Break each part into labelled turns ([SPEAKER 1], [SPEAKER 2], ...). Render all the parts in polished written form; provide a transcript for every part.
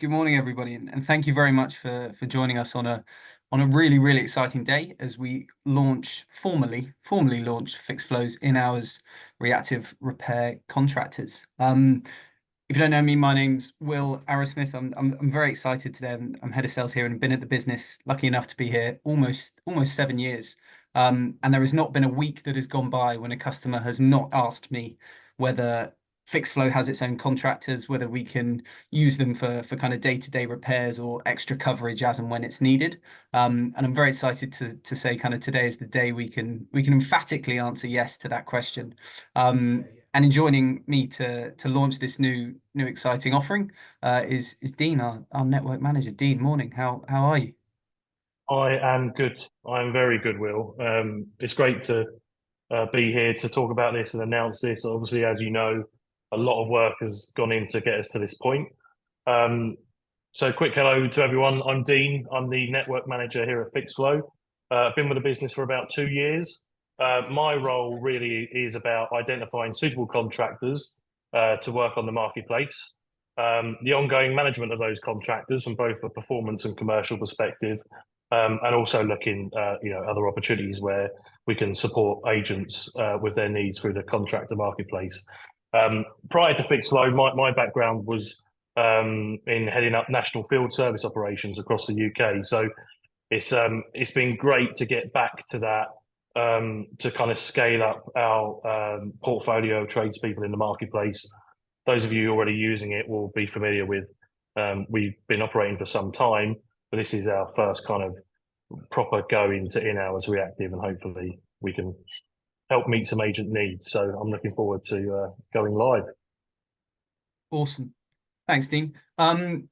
[SPEAKER 1] Good morning, everybody, and thank you very much for joining us on a really exciting day as we formally launch Fixflo's in-hours reactive repair contractors. If you don't know me, my name's Will Arrowsmith. I'm very excited today. I'm head of sales here and been at the business, lucky enough to be here almost 7 years. And there has not been a week that has gone by when a customer has not asked me whether Fixflo has its own contractors, whether we can use them for kind of day-to-day repairs or extra coverage as and when it's needed. And I'm very excited to say kind of today is the day we can emphatically answer yes to that question. And in joining me to launch this new exciting offering is Dean, our network manager. Dean, morning. How are you?
[SPEAKER 2] I am good. I'm very good, Will. It's great to be here to talk about this and announce this. Obviously, as you know, a lot of work has gone in to get us to this point. Um, so, quick hello to everyone. I'm Dean. I'm the network manager here at Fixflo. I've been with the business for about 2 years. My role really is about identifying suitable contractors to work on the marketplace, the ongoing management of those contractors from both a performance and commercial perspective, and also looking, other opportunities where we can support agents with their needs through the contractor marketplace. Prior to Fixflo, my background was in heading up national field service operations across the UK. So it's been great to get back to that, to kind of scale up our portfolio of tradespeople in the marketplace. Those of you already using it will be familiar with. We've been operating for some time, but this is our first kind of proper go into in-hours reactive, and hopefully we can help meet some agent needs. So I'm looking forward to going live.
[SPEAKER 1] Awesome. Thanks, Dean.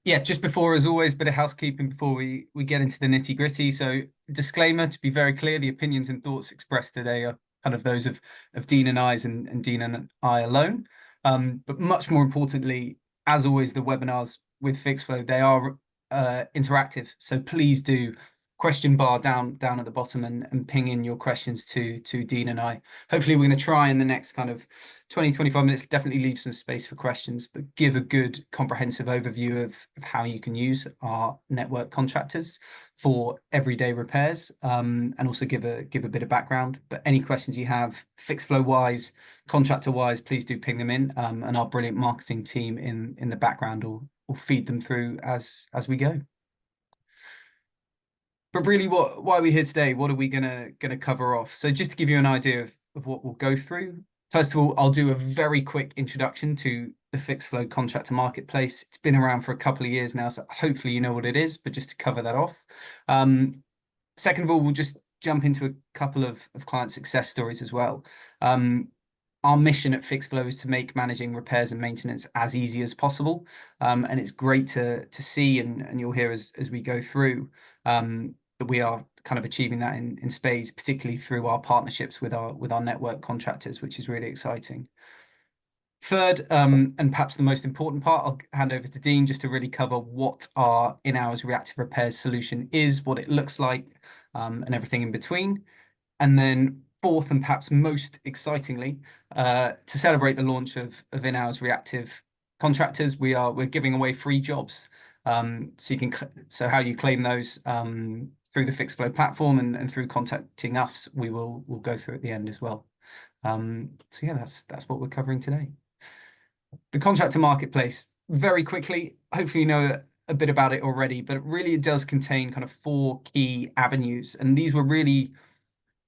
[SPEAKER 1] Yeah, just before, as always, bit of housekeeping before we get into the nitty-gritty. So disclaimer, to be very clear, the opinions and thoughts expressed today are kind of those of Dean and I's and Dean and I alone. But much more importantly, as always, the webinars with Fixflo, they are interactive. So please do question bar down at the bottom and ping in your questions to Dean and I. Hopefully we're going to try in the next kind of 20-25 minutes, definitely leave some space for questions, but give a good comprehensive overview of how you can use our network contractors for everyday repairs, and also give a bit of background. But any questions you have, Fixflo wise, contractor wise, please do ping them in, and our brilliant marketing team in the background will feed them through as we go. But really, why are we here today? What are we gonna cover off? So just to give you an idea of what we'll go through. First of all, I'll do a very quick introduction to the Fixflo Contractor Marketplace. It's been around for a couple of years now, so hopefully you know what it is, but just to cover that off. Second of all, we'll just jump into a couple of client success stories as well. Our mission at Fixflo is to make managing repairs and maintenance as easy as possible. And it's great to see, and you'll hear as we go through, that we are kind of achieving that in spades, particularly through our partnerships with our network contractors, which is really exciting. Third, and perhaps the most important part, I'll hand over to Dean just to really cover what our in-hours reactive repairs solution is, what it looks like, and everything in between. And then fourth, and perhaps most excitingly, to celebrate the launch of in-hours reactive contractors, we're giving away free jobs. So how you claim those through the Fixflo platform and through contacting us, we'll go through at the end as well. So yeah, that's what we're covering today. The contractor marketplace, very quickly, hopefully you know a bit about it already, but it does contain kind of 4 key avenues, and these were really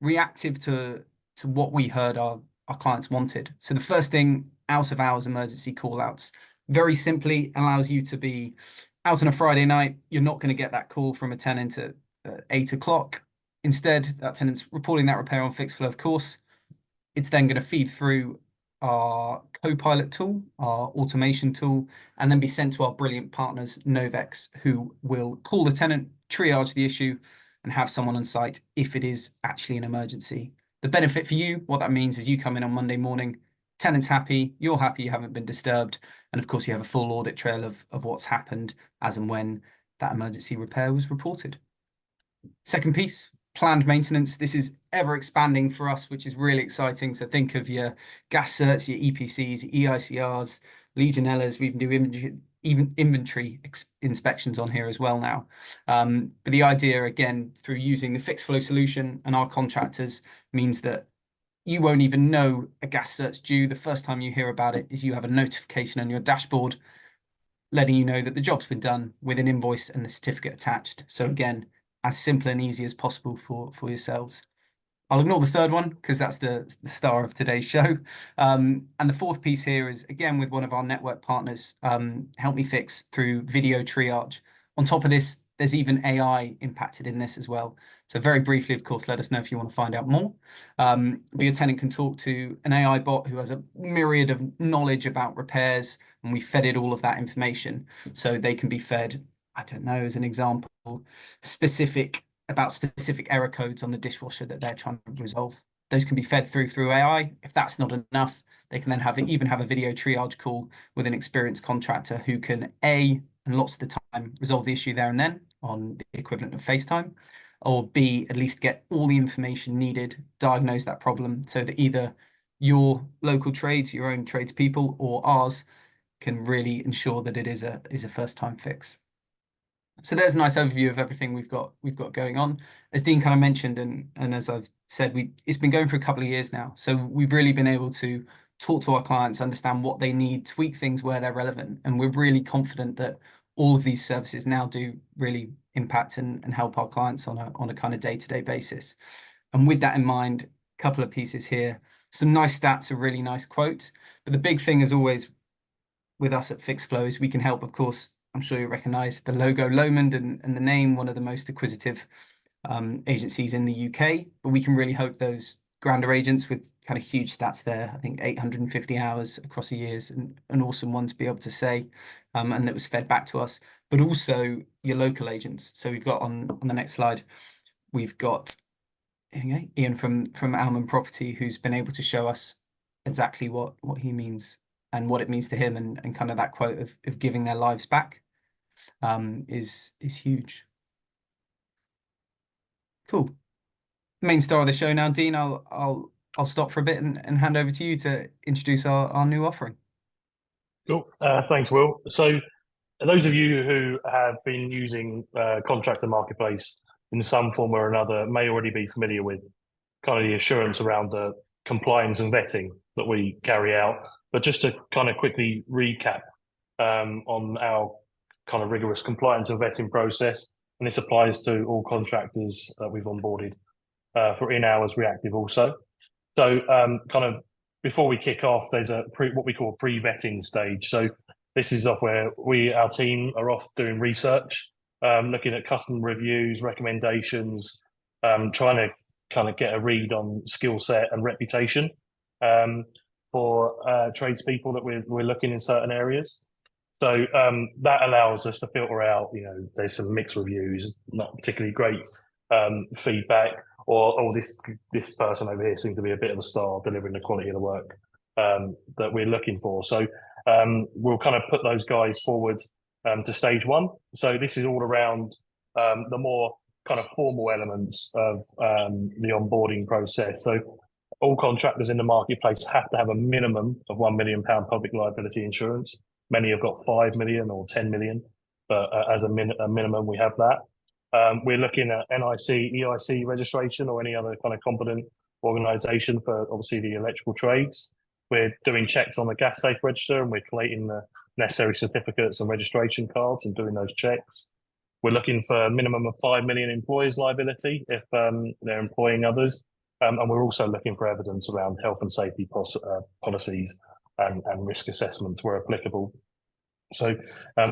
[SPEAKER 1] reactive to what we heard our clients wanted. So the first thing, out of hours emergency call outs, very simply allows you to be out on a Friday night. You're not going to get that call from a tenant at 8 o'clock. Instead, that tenant's reporting that repair on Fixflo, of course. It's then going to feed through our Copilot tool, our automation tool, and then be sent to our brilliant partners, Novex, who will call the tenant, triage the issue, and have someone on site if it is actually an emergency. The benefit for you, what that means is you come in on Monday morning, tenant's happy, you're happy, you haven't been disturbed, and of course you have a full audit trail of what's happened as and when that emergency repair was reported. Second piece, planned maintenance. This is ever expanding for us, which is really exciting. So think of your gas certs, your EPCs, EICRs, Legionellas. We even do even inventory inspections on here as well now. But the idea, again, through using the Fixflo solution and our contractors, means that you won't even know a gas cert's due. The first time you hear about it is you have a notification on your dashboard letting you know that the job's been done with an invoice and the certificate attached. So again, as simple and easy as possible for yourselves. I'll ignore the third one because that's the star of today's show. And the fourth piece here is, again, with one of our network partners, Help Me Fix through video triage. On top of this, there's even AI impacted in this as well. So very briefly, of course, let us know if you want to find out more. But your tenant can talk to an AI bot who has a myriad of knowledge about repairs, and we fed it all of that information. So they can be fed, I don't know, as an example, specific error codes on the dishwasher that they're trying to resolve. Those can be fed through AI. If that's not enough, they can then even have a video triage call with an experienced contractor who can and lots of the time resolve the issue there and then on the equivalent of FaceTime, or B, at least get all the information needed, diagnose that problem so that either your local trades, your own tradespeople, or ours can really ensure that it is a first time fix. So there's a nice overview of everything we've got going on. As Dean kind of mentioned, and as I've said, it's been going for a couple of years now. So we've really been able to talk to our clients, understand what they need, tweak things where they're relevant, and we're really confident that all of these services now do really impact and help our clients on a kind of day-to-day basis. And with that in mind, a couple of pieces here, some nice stats, a really nice quote. But the big thing, as always, with us at Fixflo is we can help, of course. I'm sure you recognize the logo Lomond and the name, one of the most acquisitive agencies in the UK. But we can really hope those grander agents with kind of huge stats there, I think 850 hours across the years, and an awesome one to be able to say, and that was fed back to us, but also your local agents. So we've got on the next slide, we've got Ian from Alman Property, who's been able to show us exactly what he means and what it means to him, and kind of that quote of giving their lives back is huge. Cool. Main star of the show now, Dean. I'll stop for a bit and hand over to you to introduce our new offering.
[SPEAKER 2] Cool. Thanks, Will. So those of you who have been using Contractor Marketplace in some form or another may already be familiar with kind of the assurance around the compliance and vetting that we carry out. But just to kind of quickly recap on our kind of rigorous compliance and vetting process, and this applies to all contractors that we've onboarded for in-hours reactive also. So kind of before we kick off, there's what we call a pre-vetting stage. So this is off where our team are off doing research, looking at customer reviews, recommendations, trying to kind of get a read on skill set and reputation for tradespeople that we're looking in certain areas. So that allows us to filter out, there's some mixed reviews, not particularly great feedback, or this person over here seems to be a bit of a star delivering the quality of the work that we're looking for. So we'll kind of put those guys forward to stage one. So this is all around the more kind of formal elements of the onboarding process. So all contractors in the marketplace have to have a minimum of £1 million public liability insurance. Many have got 5 million or 10 million, but as a minimum, we have that. We're looking at NIC, EIC registration or any other kind of competent organisation for obviously the electrical trades. We're doing checks on the gas safe register, and we're collating the necessary certificates and registration cards and doing those checks. We're looking for a minimum of 5 million employers liability if they're employing others. And we're also looking for evidence around health and safety policies and risk assessments where applicable. So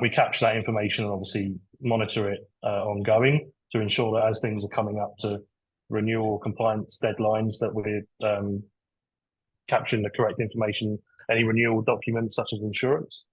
[SPEAKER 2] we capture that information and obviously monitor it ongoing to ensure that as things are coming up to renewal compliance deadlines, that we're capturing the correct information, any renewal documents such as insurance.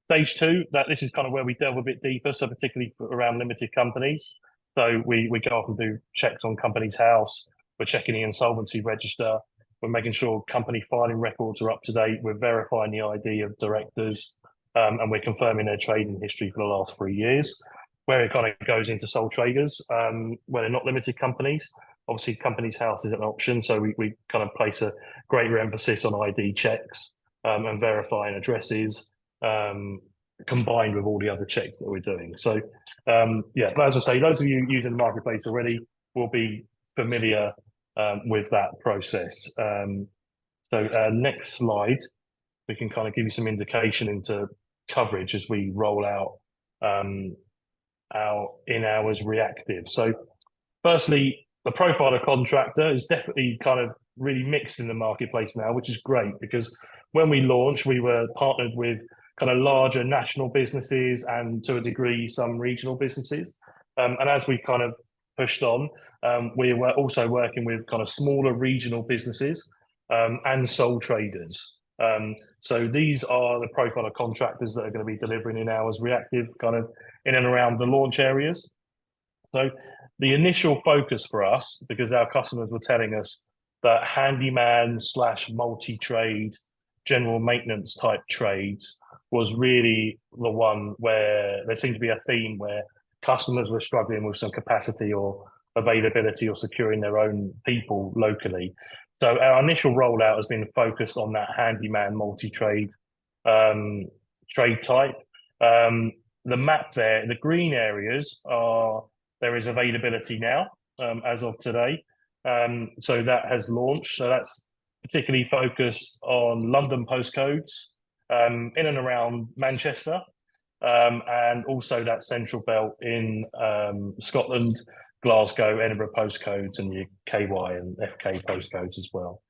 [SPEAKER 2] Stage two, this is kind of where we delve a bit deeper, so particularly around limited companies. So we go off and do checks on Companies House. We're checking the insolvency register. We're making sure company filing records are up to date. We're verifying the ID of directors, and we're confirming their trading history for the last 3 years. Where it kind of goes into sole traders, where they're not limited companies. Obviously, Companies House is an option, so we kind of place a greater emphasis on ID checks and verifying addresses, combined with all the other checks that we're doing. So yeah, but as I say, those of you using the marketplace already will be familiar with that process. So next slide, we can kind of give you some indication into coverage as we roll out our in-hours reactive. So firstly, the profile of contractor is definitely kind of really mixed in the marketplace now, which is great because when we launched, we were partnered with kind of larger national businesses and to a degree, some regional businesses. And as we kind of pushed on, we were also working with kind of smaller regional businesses and sole traders. So these are the profile of contractors that are going to be delivering in hours reactive kind of in and around the launch areas. So the initial focus for us, because our customers were telling us that handyman / multi-trade, general maintenance type trades was really the one where there seemed to be a theme where customers were struggling with some capacity or availability or securing their own people locally. So our initial rollout has been focused on that handyman multi-trade trade type. The map there, the green areas there is availability now as of today. So that has launched. So that's particularly focused on London postcodes in and around Manchester, and also that central belt in Scotland, Glasgow, Edinburgh postcodes, and the KY and FK postcodes as well.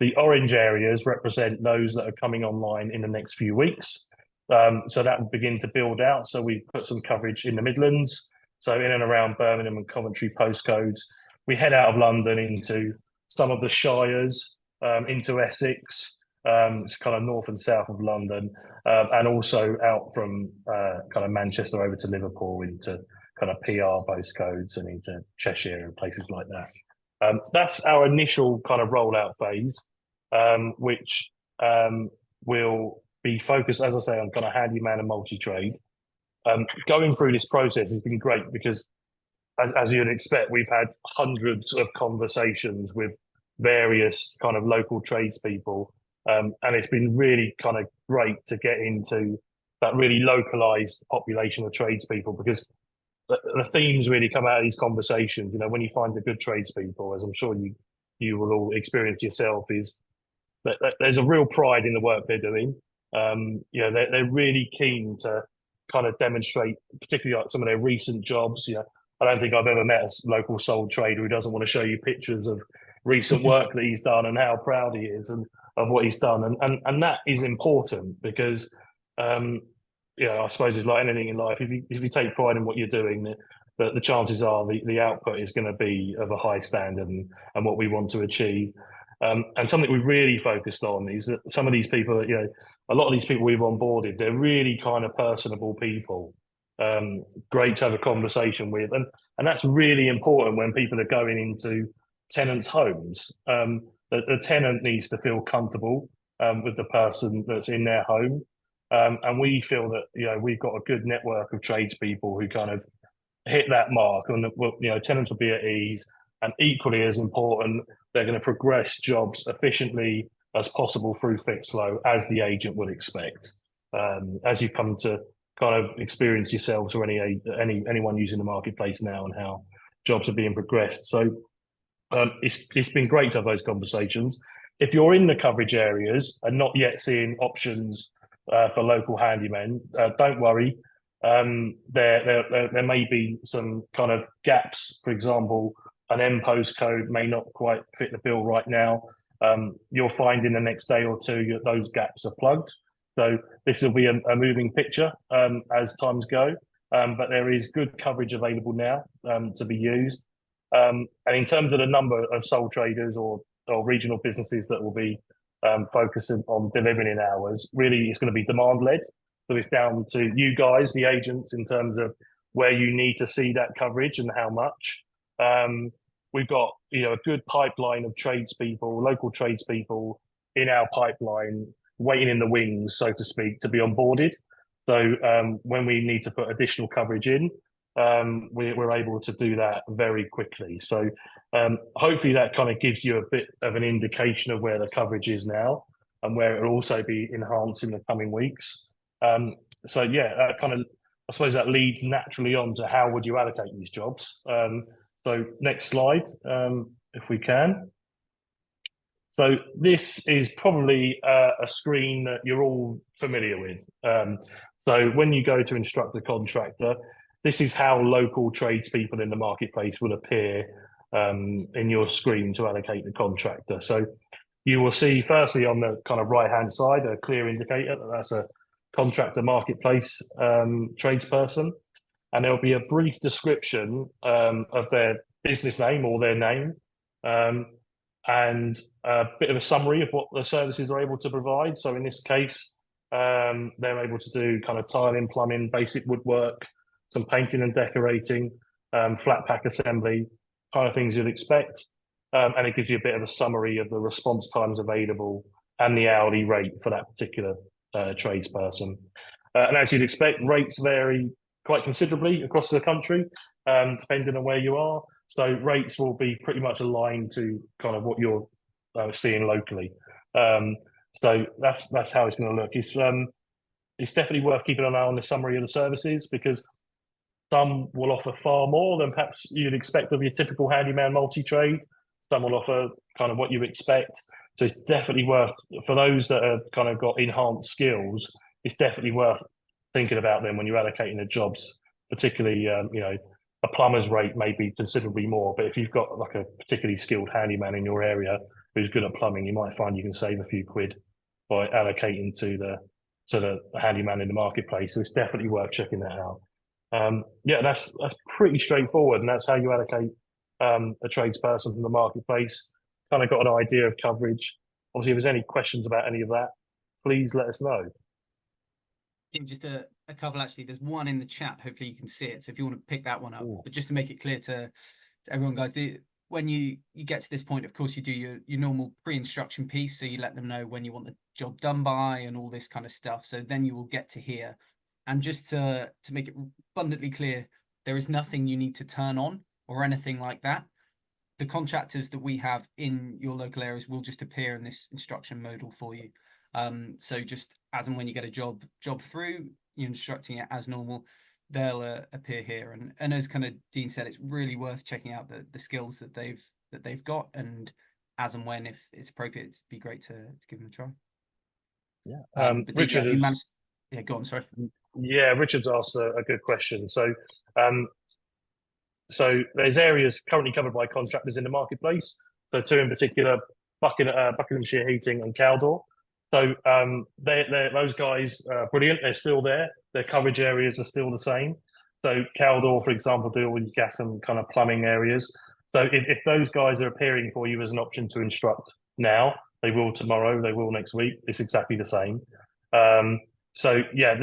[SPEAKER 2] The orange areas represent those that are coming online in the next few weeks. So that will begin to build out. So we put some coverage in the Midlands, so in and around Birmingham and Coventry postcodes. We head out of London into some of the shires, into Essex, it's kind of north and south of London, and also out from kind of Manchester over to Liverpool into kind of PR postcodes and into Cheshire and places like that. That's our initial kind of rollout phase, which will be focused, as I say, on kind of handyman and multi-trade. Going through this process has been great because, as you'd expect, we've had hundreds of conversations with various kind of local tradespeople, and it's been really kind of great to get into that really localized population of tradespeople because the themes really come out of these conversations. You know, when you find the good tradespeople, as I'm sure you will all experience yourself, is that there's a real pride in the work they're doing. You know, they're really keen to kind of demonstrate, particularly like some of their recent jobs. You know, I don't think I've ever met a local sole trader who doesn't want to show you pictures of recent work that he's done and how proud he is and of what he's done. And that is important because, you know, I suppose it's like anything in life. If you take pride in what you're doing, the chances are the output is going to be of a high standard and what we want to achieve. And something we've really focused on is that some of these people, you know, a lot of these people we've onboarded, they're really kind of personable people, great to have a conversation with. And that's really important when people are going into tenants' homes. The tenant needs to feel comfortable with the person that's in their home. And we feel that, you know, we've got a good network of tradespeople who kind of hit that mark, and you know, tenants will be at ease, and equally as important, they're going to progress jobs efficiently as possible through Fixflo, as the agent would expect. As you come to kind of experience yourselves or anyone using the marketplace now and how jobs are being progressed. So it's been great to have those conversations. If you're in the coverage areas and not yet seeing options for local handymen, don't worry. There may be some kind of gaps. For example, an M postcode may not quite fit the bill right now. You'll find in the next day or two those gaps are plugged. So this will be a moving picture as times go, but there is good coverage available now to be used. And in terms of the number of sole traders or regional businesses that will be focusing on delivering in hours, really it's going to be demand led. So it's down to you guys, the agents, in terms of where you need to see that coverage and how much. We've got, you know, a good pipeline of tradespeople, local tradespeople in our pipeline, waiting in the wings, so to speak, to be onboarded. So when we need to put additional coverage in, we're able to do that very quickly. So hopefully that kind of gives you a bit of an indication of where the coverage is now and where it will also be enhanced in the coming weeks. So yeah, kind of, I suppose that leads naturally on to how would you allocate these jobs. So next slide, if we can. So this is probably a screen that you're all familiar with. So when you go to instruct the contractor, this is how local tradespeople in the marketplace will appear in your screen to allocate the contractor. So you will see firstly on the kind of right-hand side a clear indicator that that's a contractor marketplace tradesperson, and there'll be a brief description of their business name or their name, and a bit of a summary of what the services are able to provide. So in this case, they're able to do kind of tiling, plumbing, basic woodwork, some painting and decorating, flat pack assembly, kind of things you'd expect. And it gives you a bit of a summary of the response times available and the hourly rate for that particular tradesperson. And as you'd expect, rates vary quite considerably across the country, depending on where you are. So rates will be pretty much aligned to kind of what you're seeing locally. So that's how it's going to look. It's definitely worth keeping an eye on the summary of the services, because some will offer far more than perhaps you'd expect of your typical handyman multi-trade. Some will offer kind of what you expect. So it's definitely worth, for those that have kind of got enhanced skills, it's definitely worth thinking about them when you're allocating the jobs, particularly, a plumber's rate may be considerably more, but if you've got like a particularly skilled handyman in your area who's good at plumbing, you might find you can save a few quid by allocating to the handyman in the marketplace. So it's definitely worth checking that out. That's pretty straightforward, and that's how you allocate a tradesperson from the marketplace. Kind of got an idea of coverage. Obviously, if there's any questions about any of that, please let us know.
[SPEAKER 1] Just a couple, actually. There's one in the chat. Hopefully you can see it. So if you want to pick that one up.
[SPEAKER 2] Ooh.
[SPEAKER 1] But just to make it clear to everyone, guys, when you get to this point, of course, you do your normal pre-instruction piece. So you let them know when you want the job done by and all this kind of stuff. So then you will get to here. And just to make it abundantly clear, there is nothing you need to turn on or anything like that. The contractors that we have in your local areas will just appear in this instruction modal for you. So just as and when you get a job through, you're instructing it as normal, they'll appear here. And as kind of Dean said, it's really worth checking out the skills that they've got, and as and when, if it's appropriate, it'd be great to give them a try.
[SPEAKER 2] Yeah.
[SPEAKER 1] But Dean, have you managed? Yeah, go on. Sorry.
[SPEAKER 2] Yeah, Richard's asked a good question. So there's areas currently covered by contractors in the marketplace. So two in particular, Buckinghamshire Heating and Caldor. So those guys are brilliant. They're still there. Their coverage areas are still the same. So Caldor, for example, do all your gas and kind of plumbing areas. So if those guys are appearing for you as an option to instruct now, they will tomorrow, they will next week. It's exactly the same. So yeah,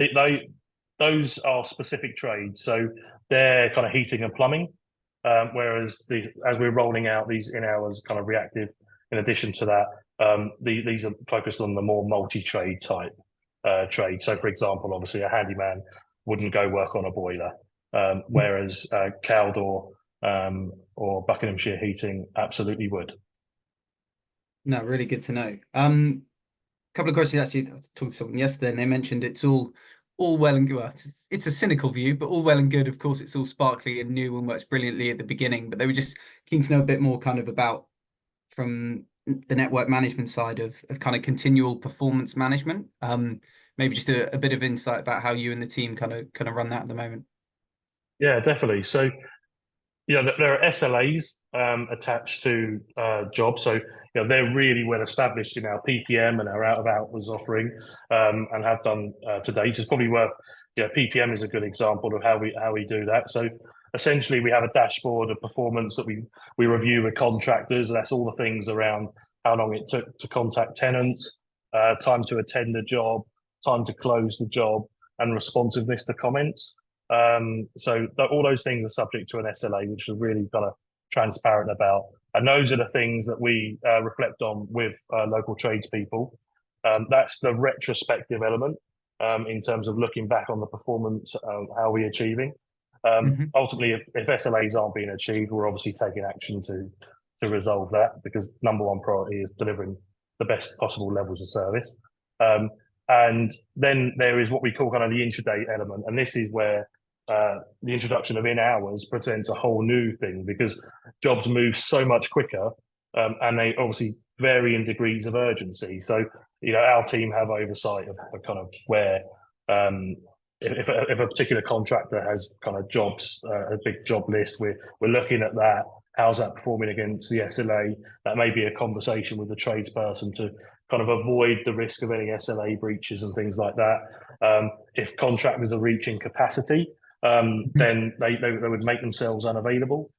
[SPEAKER 2] those are specific trades. So they're kind of heating and plumbing. Whereas as we're rolling out these in-hours kind of reactive, in addition to that, these are focused on the more multi-trade type trade. So, for example, obviously a handyman wouldn't go work on a boiler, whereas Caldor or Buckinghamshire Heating absolutely would.
[SPEAKER 1] No, really good to know. Couple of questions actually. I talked to someone yesterday, and they mentioned it's all well and good. Well, it's a cynical view, but all well and good. Of course, it's all sparkly and new and works brilliantly at the beginning. But they were just keen to know a bit more kind of about, from the network management side, of kind of continual performance management. Maybe just a bit of insight about how you and the team kind of run that at the moment.
[SPEAKER 2] Yeah, definitely. So there are SLAs attached to jobs. So they're really well established in our PPM and our out of hours offering, and have done to date. It's probably worth. PPM is a good example of how we do that. So essentially, we have a dashboard of performance that we review with contractors. That's all the things around how long it took to contact tenants, time to attend the job, time to close the job, and responsiveness to comments. So all those things are subject to an SLA, which is really kind of transparent about. And those are the things that we reflect on with local tradespeople. That's the retrospective element in terms of looking back on the performance, how we're achieving. Ultimately, if SLAs aren't being achieved, we're obviously taking action to resolve that, because number one priority is delivering the best possible levels of service. And then there is what we call kind of the intraday element. And this is where the introduction of in hours presents a whole new thing because jobs move so much quicker, and they obviously vary in degrees of urgency. So, our team have oversight of kind of where, if a particular contractor has kind of jobs, a big job list, we're looking at that. How's that performing against the SLA? That may be a conversation with the tradesperson to kind of avoid the risk of any SLA breaches and things like that. If contractors are reaching capacity, then they would make themselves unavailable.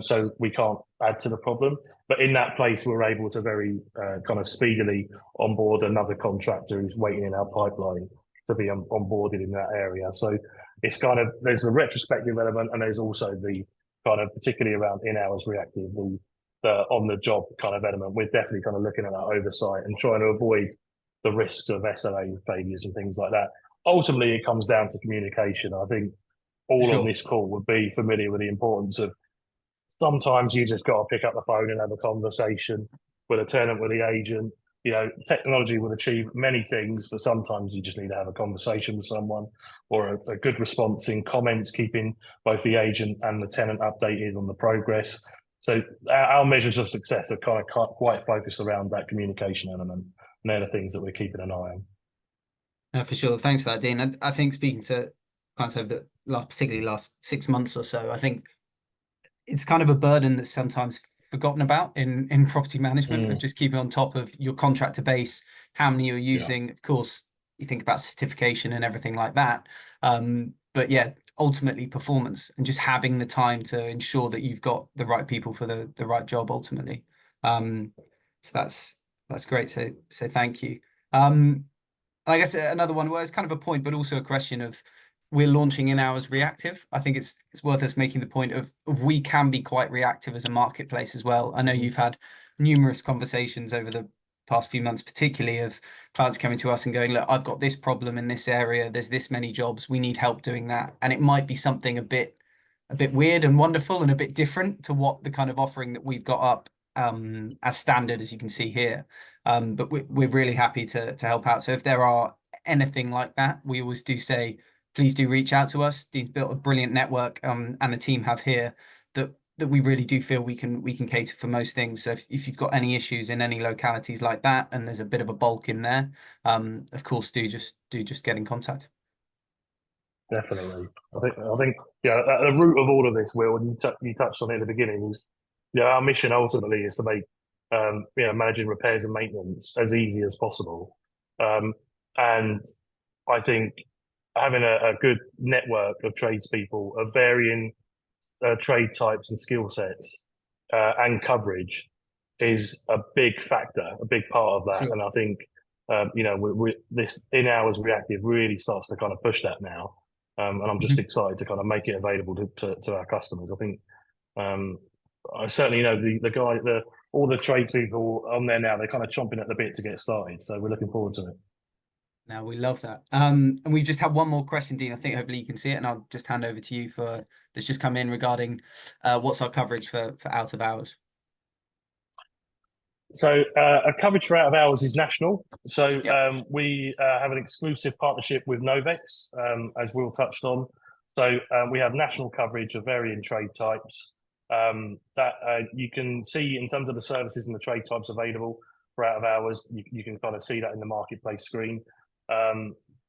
[SPEAKER 2] So we can't add to the problem. But in that place, we're able to very kind of speedily onboard another contractor who's waiting in our pipeline to be onboarded in that area. So it's kind of, there's the retrospective element, and there's also the kind of, particularly around in-hours reactive, the on-the-job kind of element. We're definitely kind of looking at that oversight and trying to avoid the risks of SLA failures and things like that. Ultimately, it comes down to communication. I think all on
[SPEAKER 1] Sure.
[SPEAKER 2] this call would be familiar with the importance of sometimes you just got to pick up the phone and have a conversation with a tenant, with the agent. Technology will achieve many things, but sometimes you just need to have a conversation with someone, or a good response in comments, keeping both the agent and the tenant updated on the progress. So our measures of success are kind of quite focused around that communication element, and they're the things that we're keeping an eye on.
[SPEAKER 1] For sure. Thanks for that, Dean. I think speaking to clients over the particularly last 6 months or so, I think it's kind of a burden that's sometimes forgotten about in property management, of
[SPEAKER 2] Mm,
[SPEAKER 1] just keeping on top of your contractor base, how many you're
[SPEAKER 2] yeah,
[SPEAKER 1] using. Of course, you think about certification and everything like that. But yeah, ultimately performance and just having the time to ensure that you've got the right people for the right job ultimately. Um, so that's great. So thank you. I guess another one, well, it's kind of a point, but also a question of, we're launching in hours reactive. I think it's worth us making the point of we can be quite reactive as a marketplace as well. I know
[SPEAKER 2] mhm,
[SPEAKER 1] you've had numerous conversations over the past few months, particularly of clients coming to us and going, look, I've got this problem in this area. There's this many jobs. We need help doing that. And it might be something a bit weird and wonderful and a bit different to what the kind of offering that we've got up as standard, as you can see here. But we're really happy to help out. So if there are anything like that, we always do say, please do reach out to us. Dean's built a brilliant network, and the team have here, that we really do feel we can cater for most things. So if you've got any issues in any localities like that, and there's a bit of a bulk in there, of course, do just get in contact.
[SPEAKER 2] definitely. I think yeah, at the root of all of this, Will, and you touched on it at the beginning, is our mission ultimately is to make managing repairs and maintenance as easy as possible. And I think having a good network of tradespeople of varying trade types and skill sets and coverage is a big factor, a big part of that.
[SPEAKER 1] Sure.
[SPEAKER 2] And I think this in hours reactive really starts to kind of push that now. And I'm just
[SPEAKER 1] Mhm.
[SPEAKER 2] excited to kind of make it available to our customers. I think um, I certainly know all the tradespeople on there now, they're kind of chomping at the bit to get started. So we're looking forward to it.
[SPEAKER 1] Now we love that. And we've just had one more question, Dean. I think hopefully you can see it, and I'll just hand over to you for that's just come in regarding what's our coverage for out of hours.
[SPEAKER 2] So a coverage for out of hours is national. So
[SPEAKER 1] Yep.
[SPEAKER 2] we have an exclusive partnership with Novex, as Will touched on. So we have national coverage of varying trade types that you can see in terms of the services and the trade types available for out of hours. You can kind of see that in the marketplace screen.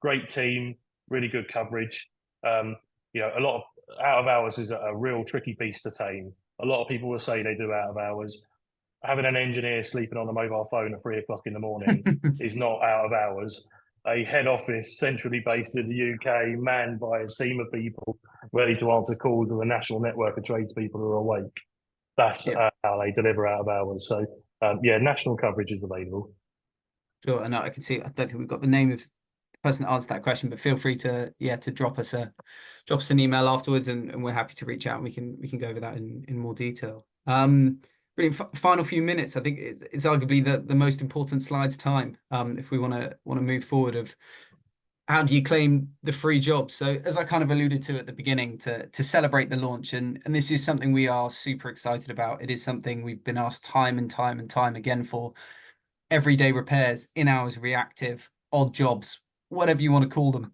[SPEAKER 2] Great team, really good coverage. A lot of out of hours is a real tricky beast to tame. A lot of people will say they do out of hours. Having an engineer sleeping on a mobile phone at 3 o'clock in the morning is not out of hours. A head office centrally based in the UK, manned by a team of people ready to answer calls with a national network of tradespeople who are awake. That's
[SPEAKER 1] Yeah,
[SPEAKER 2] how they deliver out of hours. So, national coverage is available.
[SPEAKER 1] sure. And I can see. I don't think we've got the name of the person that answered that question, but feel free to drop us an email afterwards, and we're happy to reach out, and we can go over that in more detail. Brilliant. Final few minutes. I think it's arguably the most important slides time. If we want to move forward, of how do you claim the free jobs? So as I kind of alluded to at the beginning, to celebrate the launch, and this is something we are super excited about. It is something we've been asked time and time and time again for. Everyday repairs in hours reactive. odd jobs, whatever you want to call them.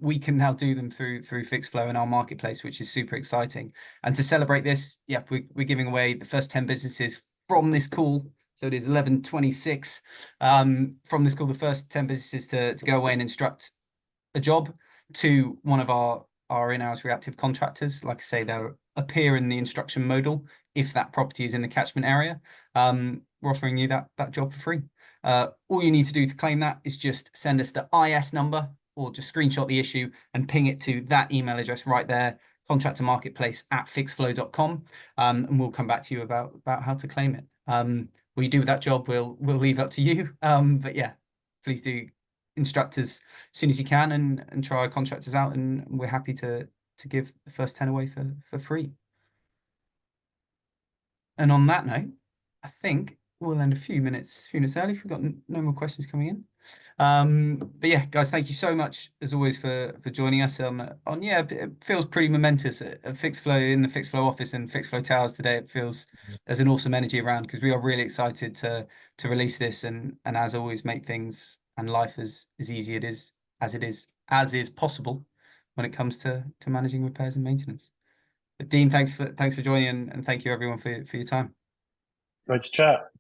[SPEAKER 1] We can now do them through Fixflo in our marketplace, which is super exciting. And to celebrate this, yeah, we're giving away the first 10 businesses from this call. So it is 11:26. From this call, the first 10 businesses to go away and instruct a job to one of our in-house reactive contractors. Like I say, they'll appear in the instruction modal if that property is in the catchment area. We're offering you that job for free. All you need to do to claim that is just send us the IS number or just screenshot the issue and ping it to that email address right there, contractormarketplace@fixflo.com, and we'll come back to you about how to claim it. What you do with that job, we'll leave up to you. But yeah, please do instruct us as soon as you can and try our contractors out, and we're happy to give the first 10 away for free. And on that note, I think we'll end a few minutes early if we've got no more questions coming in. But yeah, guys, thank you so much as always for joining us on yeah, it feels pretty momentous at Fixflo, in the Fixflo office and Fixflo Towers today. It feels there's an awesome energy around because we are really excited to release this and as always make things and life as easy as is possible when it comes to managing repairs and maintenance. But Dean, thanks for joining and thank you everyone for your time.
[SPEAKER 2] Great to chat.